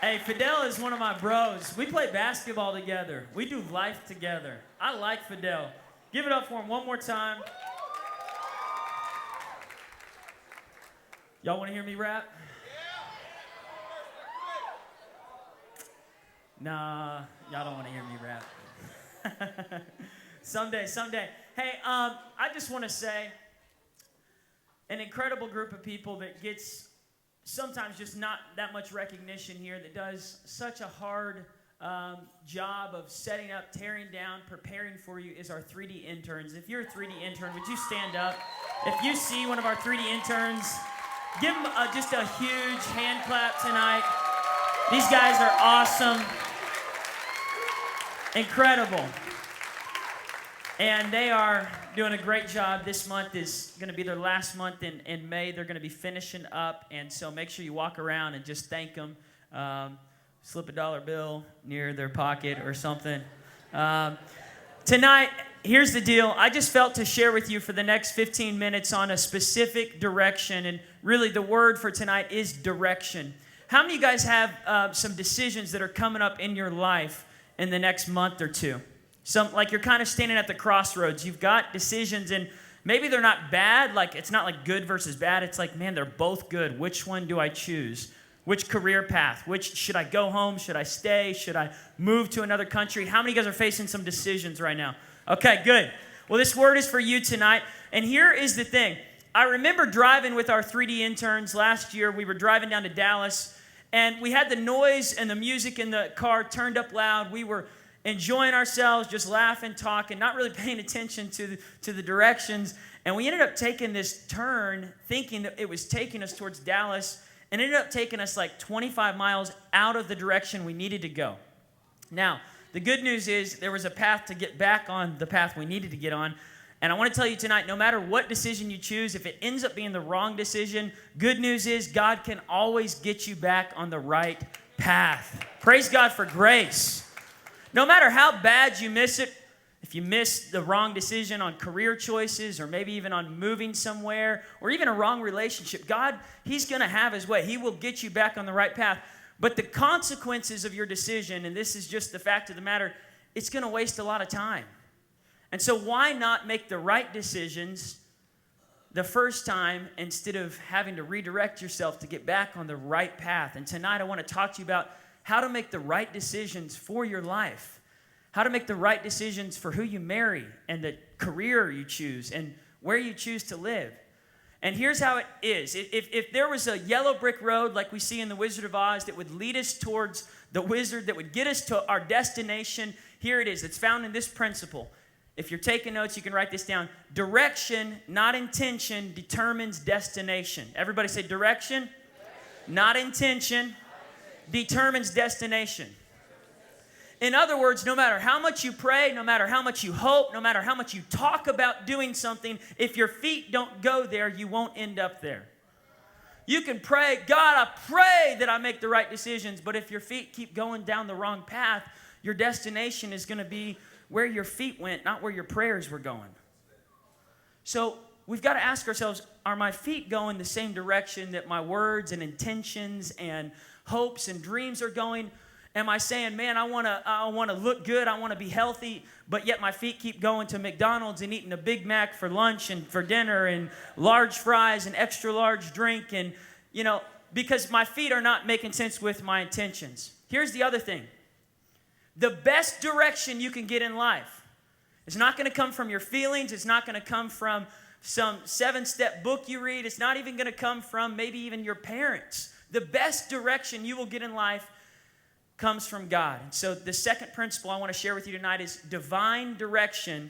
Hey, Fidel is one of my bros. We play basketball together. We do life together. I like Fidel. Give it up for him one more time. Y'all want to hear me rap? Nah, y'all don't want to hear me rap. Someday. Hey, I just want to say, an incredible group of people that gets sometimes just not that much recognition here, that does such a hard job of setting up, tearing down, preparing for you, is our 3D interns. If you're a 3D intern, would you stand up? If you see one of our 3D interns, give them just a huge hand clap tonight. These guys are awesome. Incredible. And they are doing a great job. This month is going to be their last month in May. They're going to be finishing up, and so make sure you walk around and just thank them. Slip a dollar bill near their pocket or something. Tonight, here's the deal. I just felt to share with you for the next 15 minutes on a specific direction, and really the word for tonight is direction. How many of you guys have some decisions that are coming up in your life in the next month or two? Like you're kind of standing at the crossroads. You've got decisions, and maybe they're not bad. Like it's not like good versus bad. It's like, man, they're both good. Which one do I choose? Which career path? Should I go home? Should I stay? Should I move to another country? How many of you guys are facing some decisions right now? Okay, good. Well, this word is for you tonight. And here is the thing. I remember driving with our 3D interns last year. We were driving down to Dallas, and we had the noise and the music in the car turned up loud. We were enjoying ourselves, just laughing, talking, not really paying attention to the directions. And we ended up taking this turn thinking that it was taking us towards Dallas, and ended up taking us like 25 miles out of the direction we needed to go. Now, the good news is there was a path to get back on the path we needed to get on. And I want to tell you tonight, no matter what decision you choose, if it ends up being the wrong decision, good news is God can always get you back on the right path. Praise God for grace. No matter how bad you miss it, if you miss the wrong decision on career choices or maybe even on moving somewhere or even a wrong relationship, God, He's going to have His way. He will get you back on the right path. But the consequences of your decision, and this is just the fact of the matter, it's going to waste a lot of time. And so why not make the right decisions the first time instead of having to redirect yourself to get back on the right path? And tonight I want to talk to you about how to make the right decisions for your life, how to make the right decisions for who you marry and the career you choose and where you choose to live. And here's how it is. If there was a yellow brick road like we see in The Wizard of Oz that would lead us towards the wizard, that would get us to our destination, here it is. It's found in this principle. If you're taking notes, you can write this down. Direction, not intention, determines destination. Everybody say direction. Not intention, determines destination. In other words, no matter how much you pray, no matter how much you hope, no matter how much you talk about doing something, if your feet don't go there, you won't end up there. You can pray, God, I pray that I make the right decisions, but if your feet keep going down the wrong path, your destination is going to be where your feet went, not where your prayers were going. So we've got to ask ourselves, are my feet going the same direction that my words and intentions and hopes and dreams are going? Am I saying, man, I want to look good, I want to be healthy, but yet my feet keep going to McDonald's and eating a Big Mac for lunch and for dinner and large fries and extra large drink, and because my feet are not making sense with my intentions. Here's the other thing. The best direction you can get in life is not going to come from your feelings. It's not going to come from some 7-step book you read. It's not even going to come from maybe even your parents. The best direction you will get in life comes from God. And so the second principle I want to share with you tonight is divine direction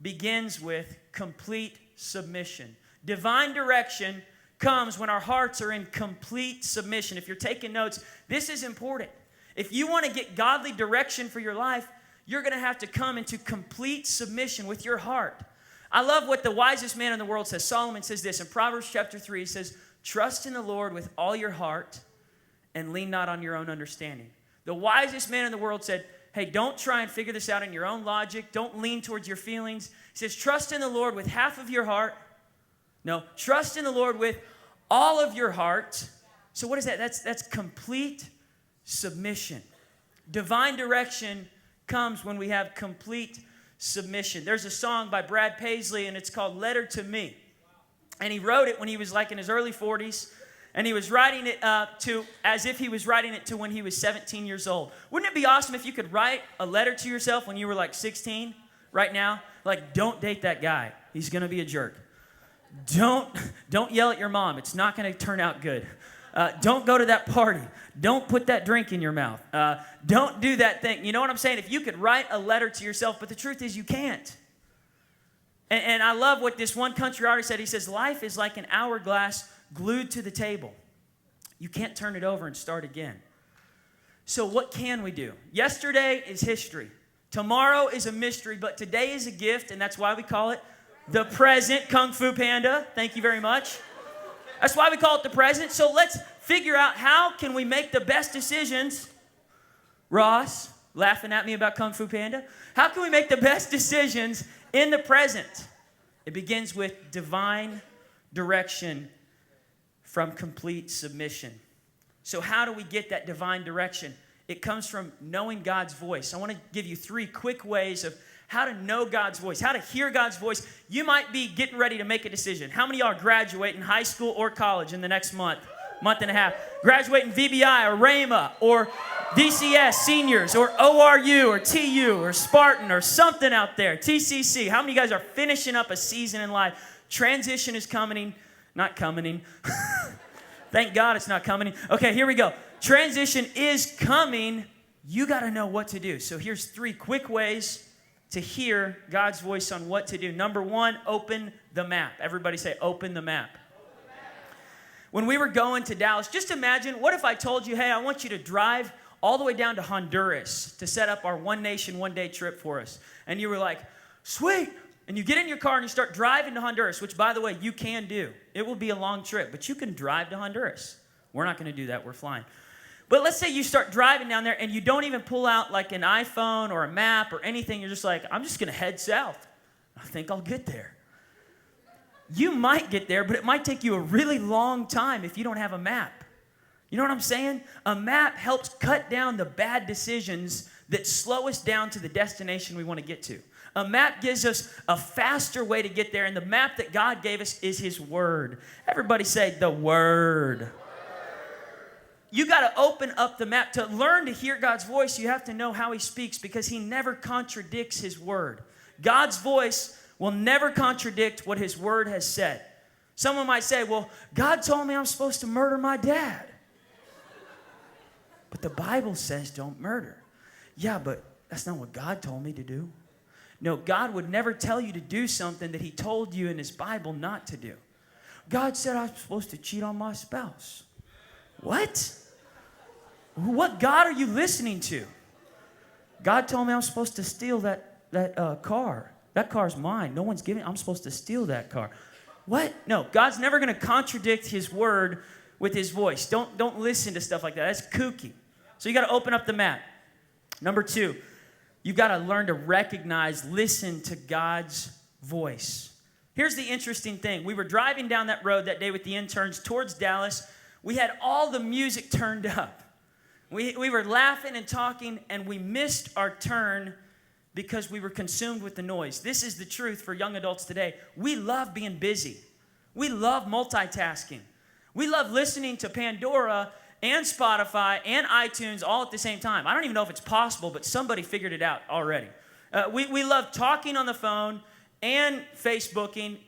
begins with complete submission. Divine direction comes when our hearts are in complete submission. If you're taking notes, this is important. If you want to get godly direction for your life, you're going to have to come into complete submission with your heart. I love what the wisest man in the world says. Solomon says this in Proverbs chapter 3. He says, trust in the Lord with all your heart and lean not on your own understanding. The wisest man in the world said, hey, don't try and figure this out in your own logic. Don't lean towards your feelings. He says, trust in the Lord with half of your heart. No, trust in the Lord with all of your heart. So what is that? That's complete submission. Divine direction comes when we have complete submission. There's a song by Brad Paisley, and it's called Letter to Me. And he wrote it when he was like in his early 40s, and he was writing it as if he was writing it to when he was 17 years old. Wouldn't it be awesome if you could write a letter to yourself when you were like 16 right now? Like, don't date that guy. He's going to be a jerk. Don't yell at your mom. It's not going to turn out good. Don't go to that party. Don't put that drink in your mouth. Don't do that thing. You know what I'm saying? If you could write a letter to yourself, but the truth is you can't. And I love what this one country artist said. He says, life is like an hourglass glued to the table. You can't turn it over and start again. So what can we do? Yesterday is history. Tomorrow is a mystery, but today is a gift, and that's why we call it the present. Kung Fu Panda, thank you very much. That's why we call it the present. So let's figure out how can we make the best decisions. Ross, laughing at me about Kung Fu Panda. How can we make the best decisions in the present? It begins with divine direction from complete submission. So how do we get that divine direction? It comes from knowing God's voice. I want to give you 3 quick ways of how to know God's voice, how to hear God's voice. You might be getting ready to make a decision. How many of y'all are graduating high school or college in the next month and a half? Graduating VBI or Rhema or DCS seniors or ORU or TU or Spartan or something out there, TCC. How many of you guys are finishing up a season in life? Transition is coming. Not coming. Thank God it's not coming. Okay, here we go. Transition is coming. You got to know what to do. So here's 3 quick ways to hear God's voice on what to do. Number 1, open the map. Everybody say, open the map. When we were going to Dallas, just imagine, what if I told you, hey, I want you to drive all the way down to Honduras to set up our one nation, one day trip for us. And you were like, sweet. And you get in your car and you start driving to Honduras, which, by the way, you can do. It will be a long trip, but you can drive to Honduras. We're not going to do that. We're flying. But let's say you start driving down there and you don't even pull out like an iPhone or a map or anything. You're just like, I'm just going to head south. I think I'll get there. You might get there, but it might take you a really long time if you don't have a map. You know what I'm saying? A map helps cut down the bad decisions that slow us down to the destination we want to get to. A map gives us a faster way to get there, and the map that God gave us is His Word. Everybody say, the Word. You got to open up the map. To learn to hear God's voice, you have to know how He speaks, because He never contradicts His Word. God's voice will never contradict what His Word has said. Someone might say, well, God told me I'm supposed to murder my dad. But the Bible says don't murder. Yeah, but that's not what God told me to do. No, God would never tell you to do something that He told you in His Bible not to do. God said I'm supposed to cheat on my spouse. What? What God are you listening to? God told me I'm supposed to steal that car. That car's mine. No one's giving. I'm supposed to steal that car. What? No, God's never going to contradict His Word with His voice. Don't listen to stuff like that. That's kooky. So you got to open up the map. Number 2, you've got to learn to recognize, listen to God's voice. Here's the interesting thing. We were driving down that road that day with the interns towards Dallas. We had all the music turned up. We were laughing and talking, and we missed our turn because we were consumed with the noise. This is the truth for young adults today. We love being busy. We love multitasking. We love listening to Pandora and Spotify and iTunes all at the same time. I don't even know if it's possible, but somebody figured it out already. We love talking on the phone and Facebooking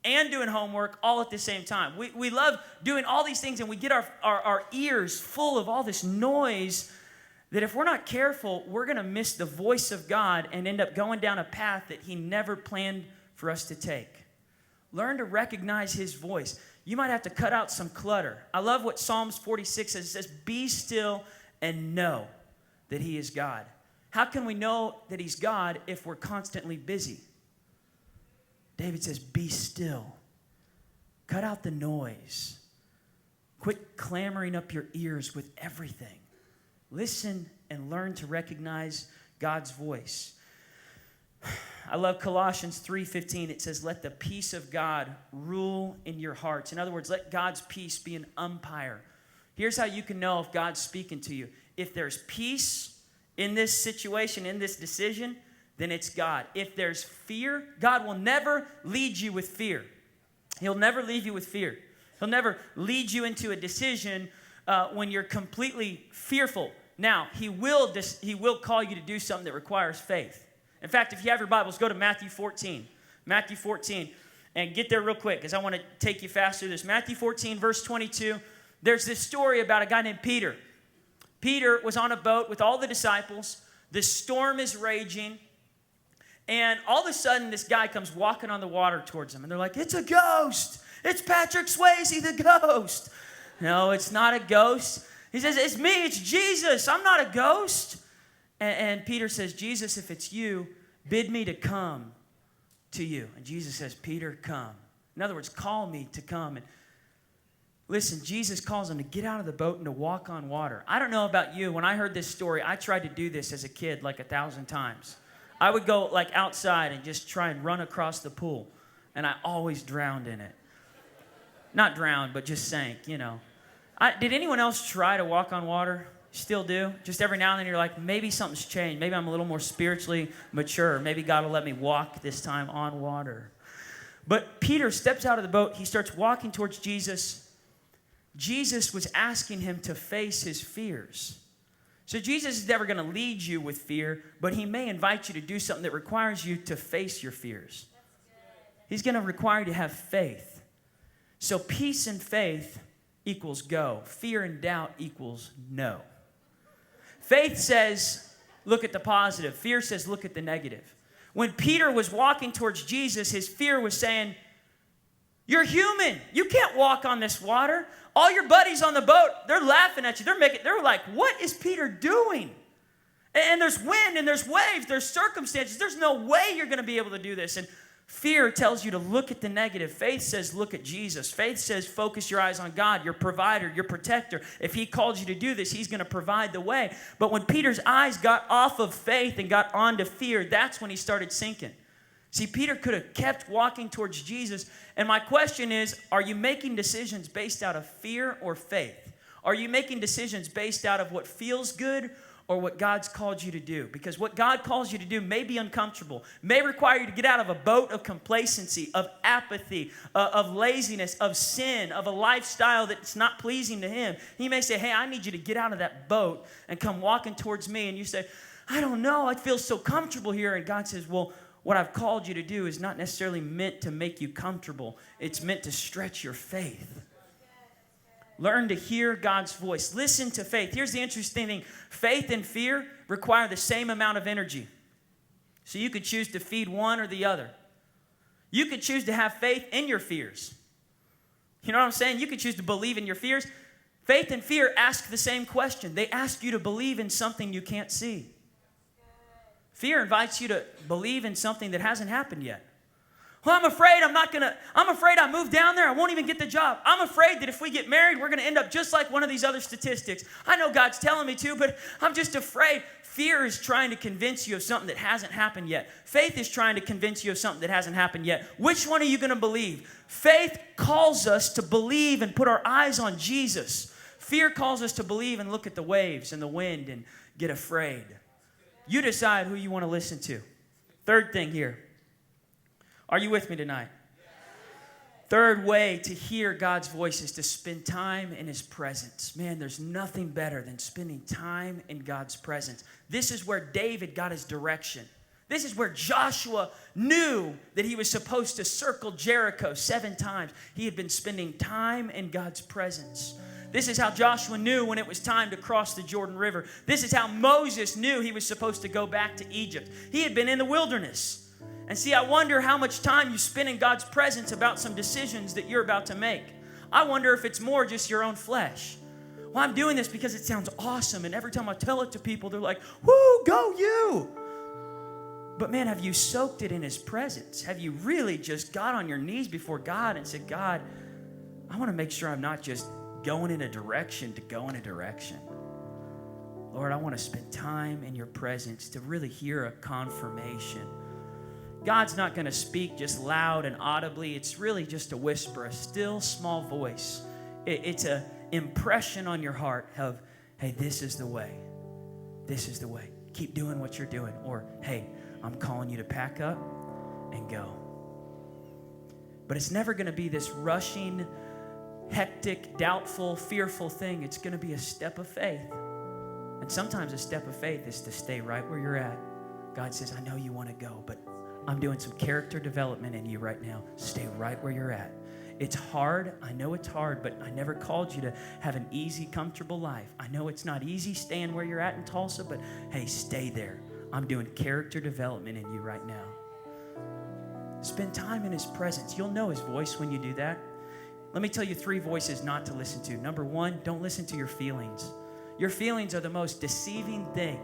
and doing homework all at the same time. We love doing all these things, and we get our ears full of all this noise that if we're not careful, we're going to miss the voice of God and end up going down a path that He never planned for us to take. Learn to recognize His voice. You might have to cut out some clutter. I love what Psalms 46 says. It says, be still and know that He is God. How can we know that He's God if we're constantly busy? David says, be still. Cut out the noise. Quit clamoring up your ears with everything. Listen and learn to recognize God's voice. I love Colossians 3:15. It says, let the peace of God rule in your hearts. In other words, let God's peace be an umpire. Here's how you can know if God's speaking to you. if there's peace in this situation, in this decision, then it's God. If there's fear, God will never lead you with fear. He'll never leave you with fear. He'll never lead you into a decision when you're completely fearful. Now, he will call you to do something that requires faith. In fact, if you have your Bibles, go to Matthew 14. Matthew 14. And get there real quick because I want to take you fast through this. Matthew 14, verse 22. There's this story about a guy named Peter. Peter was on a boat with all the disciples. The storm is raging. And all of a sudden, this guy comes walking on the water towards them. And they're like, it's a ghost. It's Patrick Swayze, the ghost. No, it's not a ghost. He says, it's me. It's Jesus. I'm not a ghost. And Peter says, Jesus, if it's you, bid me to come to you. And Jesus says, Peter, come. In other words, call me to come. And listen, Jesus calls him to get out of the boat and to walk on water. I don't know about you. When I heard this story, I tried to do this as a kid like 1,000 times. I would go like outside and just try and run across the pool. And I always drowned in it. Not drowned, but just sank, you know. Did anyone else try to walk on water? Still do? Just every now and then you're like, maybe something's changed. Maybe I'm a little more spiritually mature. Maybe God will let me walk this time on water. But Peter steps out of the boat. He starts walking towards Jesus. Jesus was asking him to face his fears. So Jesus is never going to lead you with fear, but he may invite you to do something that requires you to face your fears. He's going to require you to have faith. So peace and faith equals go. Fear and doubt equals no. Faith says, look at the positive. Fear says, look at the negative. When Peter was walking towards Jesus, his fear was saying, you're human. You can't walk on this water. All your buddies on the boat, they're laughing at you. They're like, what is Peter doing? And there's wind and there's waves, there's circumstances. There's no way you're going to be able to do this. And fear tells you to look at the negative. Faith says, look at Jesus. Faith says, focus your eyes on God, your provider, your protector. If he called you to do this, he's going to provide the way. But when Peter's eyes got off of faith and got onto fear, that's when he started sinking. See, Peter could have kept walking towards Jesus. And my question is, are you making decisions based out of fear or faith? Are you making decisions based out of what feels good or what God's called you to do? Because what God calls you to do may be uncomfortable, may require you to get out of a boat of complacency, of apathy, of laziness, of sin, of a lifestyle that's not pleasing to him. He may say, hey, I need you to get out of that boat and come walking towards me. And you say, I don't know, I feel so comfortable here. And God says, well, what I've called you to do is not necessarily meant to make you comfortable. It's meant to stretch your faith. Learn to hear God's voice. Listen to faith. Here's the interesting thing. Faith and fear require the same amount of energy. So you could choose to feed one or the other. You could choose to have faith in your fears. You know what I'm saying? You could choose to believe in your fears. Faith and fear ask the same question. They ask you to believe in something you can't see. Fear invites you to believe in something that hasn't happened yet. Well, I'm afraid I moved down there. I won't even get the job. I'm afraid that if we get married, we're going to end up just like one of these other statistics. I know God's telling me to, but I'm just afraid. Fear is trying to convince you of something that hasn't happened yet. Faith is trying to convince you of something that hasn't happened yet. Which one are you going to believe? Faith calls us to believe and put our eyes on Jesus. Fear calls us to believe and look at the waves and the wind and get afraid. You decide who you want to listen to. Third thing here. Are you with me tonight? Third way to hear God's voice is to spend time in his presence. Man, there's nothing better than spending time in God's presence. This is where David got his direction. This is where Joshua knew that he was supposed to circle Jericho 7 times. He had been spending time in God's presence. This is how Joshua knew when it was time to cross the Jordan River. This is how Moses knew he was supposed to go back to Egypt. He had been in the wilderness. And see, I wonder how much time you spend in God's presence about some decisions that you're about to make. I wonder if it's more just your own flesh. Well, I'm doing this because it sounds awesome, and every time I tell it to people, they're like, woo, go you. But man, have you soaked it in his presence? Have you really just got on your knees before God and said, God, I want to make sure I'm not just going in a direction to go in a direction. Lord, I want to spend time in your presence to really hear a confirmation. God's not going to speak just loud and audibly. It's really just a whisper, a still small voice. It's an impression on your heart of, hey, this is the way. This is the way. Keep doing what you're doing. Or, hey, I'm calling you to pack up and go. But it's never going to be this rushing, hectic, doubtful, fearful thing. It's going to be a step of faith. And sometimes a step of faith is to stay right where you're at. God says, I know you want to go, but I'm doing some character development in you right now. Stay right where you're at. It's hard. I know it's hard, but I never called you to have an easy, comfortable life. I know it's not easy staying where you're at in Tulsa, but hey, stay there. I'm doing character development in you right now. Spend time in His presence. You'll know His voice when you do that. Let me tell you 3 voices not to listen to. Number 1, don't listen to your feelings. Your feelings are the most deceiving thing.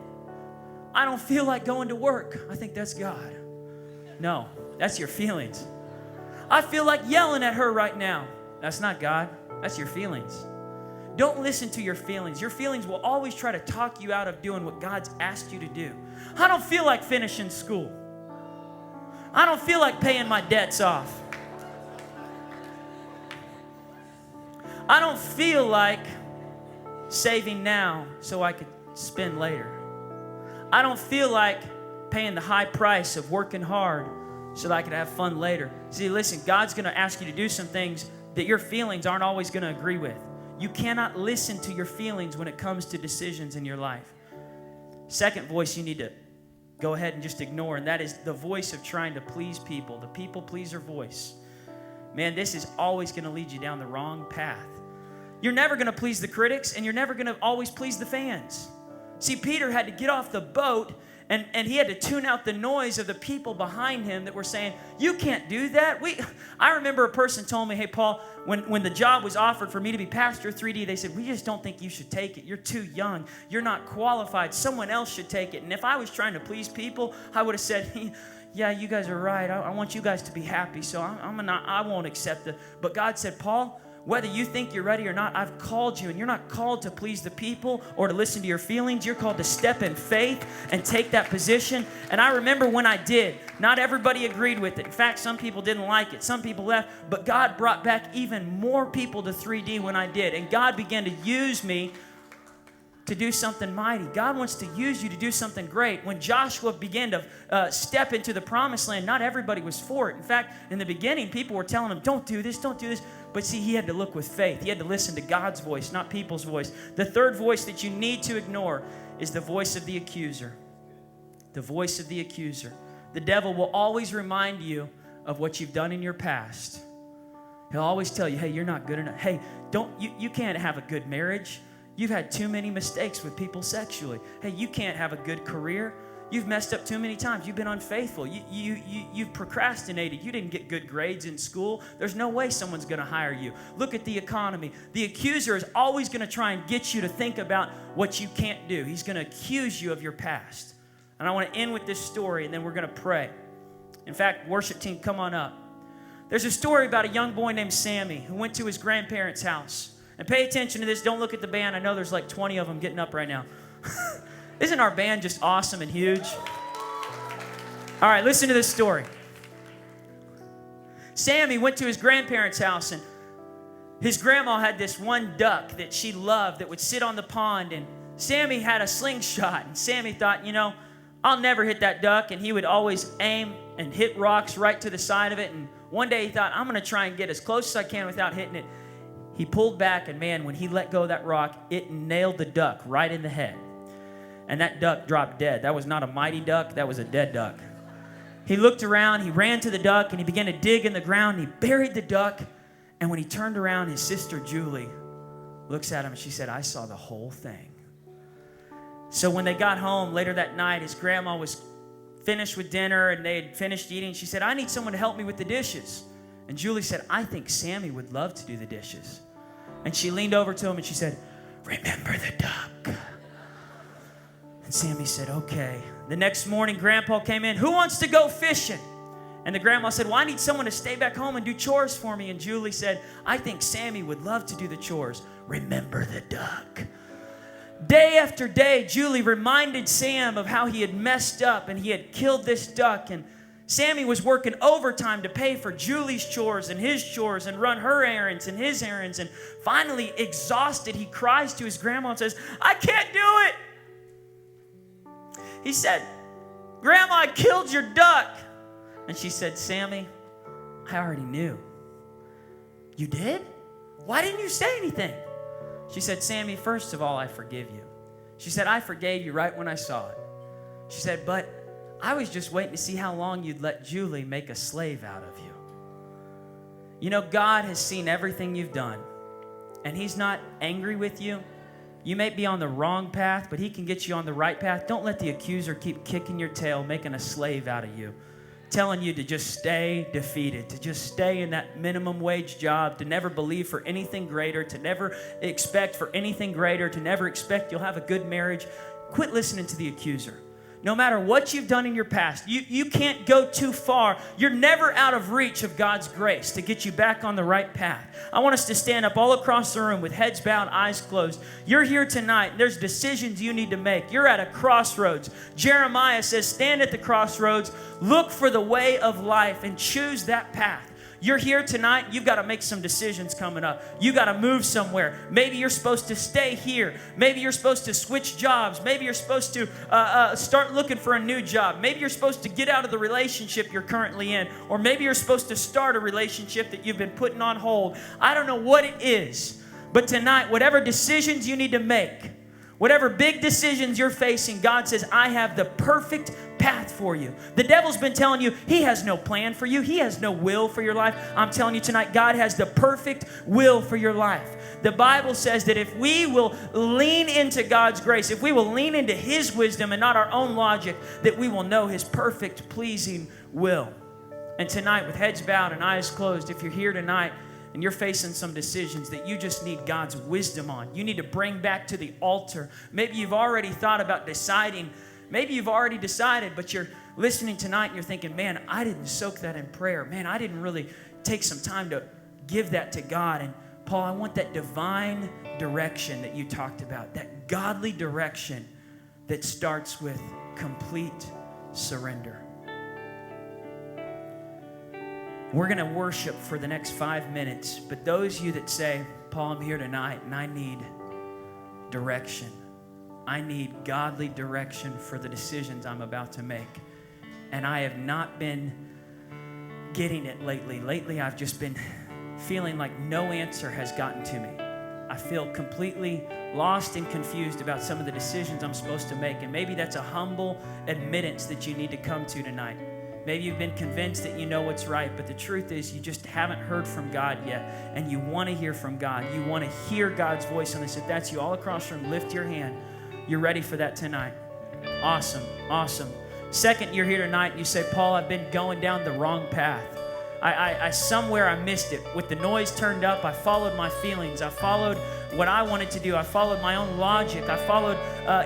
I don't feel like going to work. I think that's God. No, that's your feelings. I feel like yelling at her right now. That's not God. That's your feelings. Don't listen to your feelings. Your feelings will always try to talk you out of doing what God's asked you to do. I don't feel like finishing school. I don't feel like paying my debts off. I don't feel like saving now so I could spend later. I don't feel like paying the high price of working hard so that I could have fun later. See, listen, God's going to ask you to do some things that your feelings aren't always going to agree with. You cannot listen to your feelings when it comes to decisions in your life. Second voice you need to go ahead and just ignore, and that is the voice of trying to please people, the people pleaser voice. Man, this is always going to lead you down the wrong path. You're never going to please the critics, and you're never going to always please the fans. See, Peter had to get off the boat, and he had to tune out the noise of the people behind him that were saying, you can't do that. I remember a person told me, hey, Paul, when the job was offered for me to be pastor of 3D, they said, we just don't think you should take it. You're too young. You're not qualified. Someone else should take it. And if I was trying to please people, I would have said, yeah, you guys are right. I want you guys to be happy, so I won't accept it. But God said, Paul, whether you think you're ready or not, I've called you, and you're not called to please the people or to listen to your feelings. You're called to step in faith and take that position. And I remember when I did, not everybody agreed with it. In fact, some people didn't like it. Some people left. But God brought back even more people to 3D when I did. And God began to use me to do something mighty. God wants to use you to do something great. When Joshua began to step into the promised land, not everybody was for it. In fact, in the beginning, people were telling him, don't do this, don't do this. But see, he had to look with faith. He had to listen to God's voice, not people's voice. The third voice that you need to ignore is the voice of the accuser. The voice of the accuser. The devil will always remind you of what you've done in your past. He'll always tell you, hey, you're not good enough. Hey, you can't have a good marriage. You've had too many mistakes with people sexually. Hey, you can't have a good career. You've messed up too many times. You've been unfaithful. You've procrastinated. You didn't get good grades in school. There's no way someone's going to hire you. Look at the economy. The accuser is always going to try and get you to think about what you can't do. He's going to accuse you of your past. And I want to end with this story, and then we're going to pray. In fact, worship team, come on up. There's a story about a young boy named Sammy who went to his grandparents' house. And pay attention to this. Don't look at the band. I know there's like 20 of them getting up right now. Isn't our band just awesome and huge? All right, listen to this story. Sammy went to his grandparents' house, and his grandma had this one duck that she loved that would sit on the pond, and Sammy had a slingshot, and Sammy thought, I'll never hit that duck, and he would always aim and hit rocks right to the side of it, and one day he thought, I'm going to try and get as close as I can without hitting it. He pulled back, and man, when he let go of that rock, it nailed the duck right in the head. And that duck dropped dead. That was not a mighty duck. That was a dead duck. He looked around. He ran to the duck, and he began to dig in the ground. And he buried the duck. And when he turned around, his sister, Julie, looks at him, and she said, I saw the whole thing. So when they got home later that night, his grandma was finished with dinner, and they had finished eating. She said, I need someone to help me with the dishes. And Julie said, I think Sammy would love to do the dishes. And she leaned over to him, and she said, remember the duck. And Sammy said, okay. The next morning, Grandpa came in. Who wants to go fishing? And the grandma said, well, I need someone to stay back home and do chores for me. And Julie said, I think Sammy would love to do the chores. Remember the duck. Day after day, Julie reminded Sam of how he had messed up and he had killed this duck. And Sammy was working overtime to pay for Julie's chores and his chores and run her errands and his errands. And finally, exhausted, he cries to his grandma and says, I can't do it. He said, Grandma, I killed your duck. And she said, Sammy, I already knew. You did? Why didn't you say anything? She said, Sammy, first of all, I forgive you. She said, I forgave you right when I saw it. She said, but I was just waiting to see how long you'd let Julie make a slave out of you. You know, God has seen everything you've done, and He's not angry with you. You may be on the wrong path, but He can get you on the right path. Don't let the accuser keep kicking your tail, making a slave out of you, telling you to just stay defeated, to just stay in that minimum wage job, to never believe for anything greater, to never expect for anything greater, to never expect you'll have a good marriage. Quit listening to the accuser. No matter what you've done in your past, you can't go too far. You're never out of reach of God's grace to get you back on the right path. I want us to stand up all across the room with heads bowed, eyes closed. You're here tonight. There's decisions you need to make. You're at a crossroads. Jeremiah says, stand at the crossroads, look for the way of life, and choose that path. You're here tonight, you've got to make some decisions coming up. You got to move somewhere. Maybe you're supposed to stay here. Maybe you're supposed to switch jobs. Maybe you're supposed to start looking for a new job. Maybe you're supposed to get out of the relationship you're currently in. Or maybe you're supposed to start a relationship that you've been putting on hold. I don't know what it is, but tonight, whatever decisions you need to make, whatever big decisions you're facing, God says, I have the perfect path for you. The devil's been telling you he has no plan for you. He has no will for your life. I'm telling you tonight, God has the perfect will for your life. The Bible says that if we will lean into God's grace, if we will lean into His wisdom and not our own logic, that we will know His perfect, pleasing will. And tonight, with heads bowed and eyes closed, if you're here tonight and you're facing some decisions that you just need God's wisdom on, you need to bring back to the altar. Maybe you've already thought about deciding. Maybe you've already decided, but you're listening tonight and you're thinking, man, I didn't soak that in prayer. Man, I didn't really take some time to give that to God. And Paul, I want that divine direction that you talked about, that godly direction that starts with complete surrender. We're going to worship for the next 5 minutes, but those of you that say, Paul, I'm here tonight and I need direction. I need godly direction for the decisions I'm about to make. And I have not been getting it lately. Lately, I've just been feeling like no answer has gotten to me. I feel completely lost and confused about some of the decisions I'm supposed to make. And maybe that's a humble admittance that you need to come to tonight. Maybe you've been convinced that you know what's right, but the truth is you just haven't heard from God yet, and you want to hear from God. You want to hear God's voice on this. If that's you all across the room, lift your hand. You're ready for that tonight. Awesome, awesome. Second, you're here tonight and you say, Paul, I've been going down the wrong path. I somewhere I missed it. With the noise turned up, I followed my feelings. I followed what I wanted to do. I followed my own logic. I followed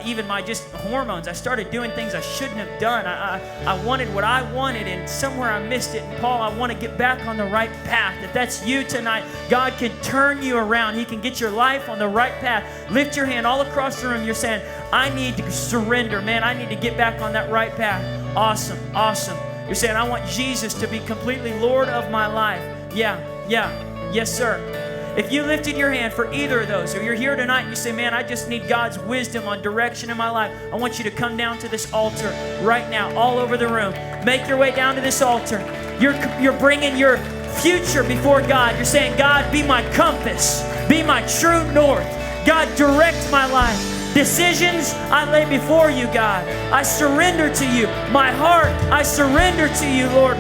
even my just hormones. I started doing things I shouldn't have done. I wanted what I wanted, and somewhere I missed it. And Paul, I want to get back on the right path. If that's you tonight, God can turn you around. He can get your life on the right path. Lift your hand all across the room. You're saying, I need to surrender. Man, I need to get back on that right path. Awesome, awesome. You're saying, I want Jesus to be completely Lord of my life. Yeah, yes, sir. If you lifted your hand for either of those, or you're here tonight and you say, man, I just need God's wisdom on direction in my life, I want you to come down to this altar right now, all over the room. Make your way down to this altar. You're bringing your future before God. You're saying, God, be my compass. Be my true north. God, direct my life. Decisions I lay before you, God. I surrender to you. My heart, I surrender to you, Lord.